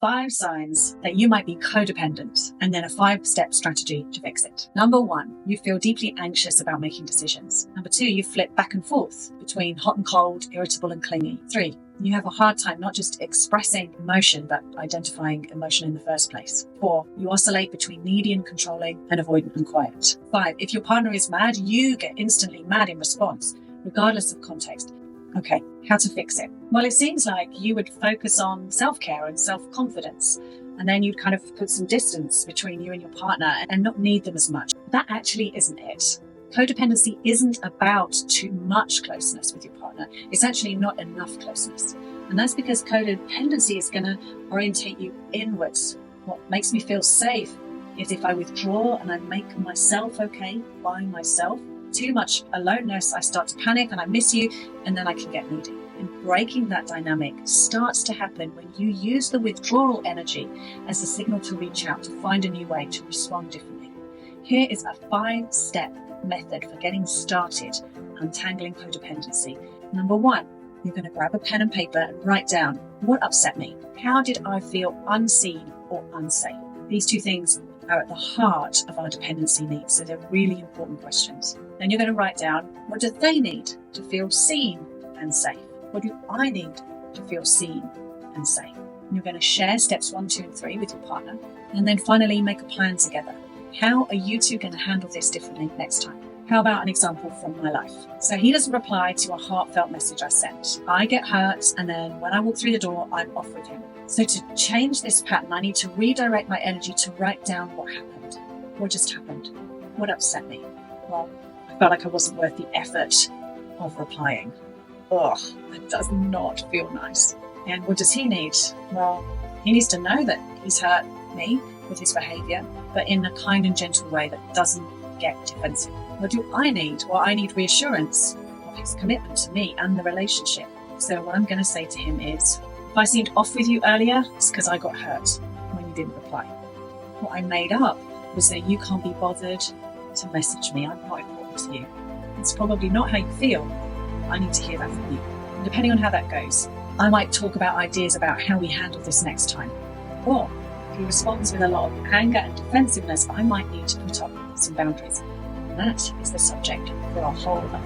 5 signs that you might be codependent, and then a 5-step strategy to fix it. Number 1, you feel deeply anxious about making decisions. Number 2, you flip back and forth between hot and cold, irritable and clingy. 3, you have a hard time not just expressing emotion, but identifying emotion in the first place. 4, you oscillate between needy and controlling and avoidant and quiet. 5, if your partner is mad, you get instantly mad in response, regardless of context. Okay, how to fix it? Well, it seems like you would focus on self-care and self-confidence, and then you'd kind of put some distance between you and your partner and not need them as much. That actually isn't it. Codependency isn't about too much closeness with your partner. It's actually not enough closeness. And that's because codependency is going to orientate you inwards. What makes me feel safe is if I withdraw and I make myself okay by myself. Too much aloneness, I start to panic and I miss you, and then I can get needy. And breaking that dynamic starts to happen when you use the withdrawal energy as a signal to reach out, to find a new way to respond differently. Here is a 5-step method for getting started untangling codependency. Number 1, you're going to grab a pen and paper and write down what upset me. How did I feel unseen or unsafe? These 2 things are at the heart of our dependency needs, so they're really important questions. Then you're going to write down, what do they need to feel seen and safe? What do I need to feel seen and safe? And you're going to share steps 1, 2, and 3 with your partner, and then finally make a plan together. How are you two going to handle this differently next time? How about an example from my life? So he doesn't reply to a heartfelt message I sent. I get hurt, and then when I walk through the door, I'm off with him. So to change this pattern, I need to redirect my energy to write down what happened. What just happened? What upset me? Well, I felt like I wasn't worth the effort of replying. Ugh, that does not feel nice. And what does he need? Well, he needs to know that he's hurt me with his behavior, but in a kind and gentle way that doesn't get defensive. What do I need? Well, I need reassurance of his commitment to me and the relationship. So what I'm going to say to him is, if I seemed off with you earlier, it's because I got hurt when you didn't reply. What I made up was that you can't be bothered to message me. I'm not important to you. It's probably not how you feel. I need to hear that from you. And depending on how that goes, I might talk about ideas about how we handle this next time. Or if he responds with a lot of anger and defensiveness, I might need to put up some boundaries. And that is the subject for a whole other